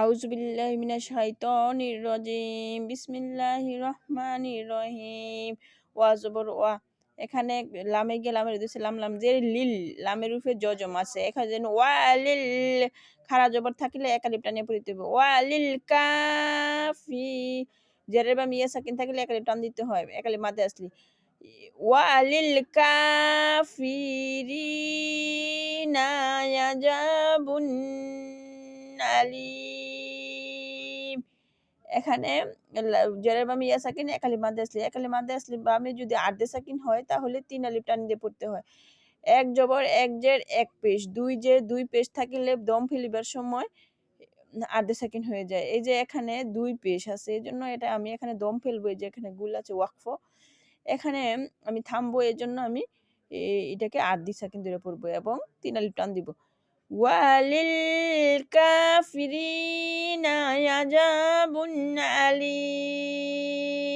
আউযু বিল্লাহি মিনাশ শাইতানির রাজিম। বিসমিল্লাহির রহমানির রহিম। ওয়া জবর ওয়া। এখানে লামে গিয়ে লামের দিছে লাম লাম যে লিল লামের উপরে জজম আছে। এখানে যেন ওয়া লিল খাড়া জবর থাকলে এক আলিফ টানিয়ে পড়িতে হবে। ওয়া লিল কাফি জেরের বা মিয়া সাকিন থাকলে এক আলিফ টান দিতে হয়। এক আলিফ মাদ্দে আসলি। ওয়া লিল কাফিরিনা ইয়াজাবুন আলিম। এখানে জেরের বামে ইয়া সাকিন এক আলিফ মাদ্দে আসলি। এক আলিফ মাদ্দে আসলি বামে যদি আর্ধে সাকিন হয় তাহলে ৩ আলিফ টান দিয়ে পড়তে হয়। এক জবর এক জের এক পেশ, দুই জের দুই পেশ থাকিলে দম ফেলিবার সময় আর্ধে সাকিন হয়ে যায়। এই যে এখানে ২ পেশ আছে। এজন্য এটা আমি এখানে দম ফেলবো। এই যে এখানে গুল আছে ওয়াকফ। এখানে আমি থামবো এজন্য আমি এটাকে আর্ধি সাকিন ধরে পড়বো এবং ৩ আলিফ টান দিব। ওয়ালিল কাফিরিনা আযাবুন আলীম।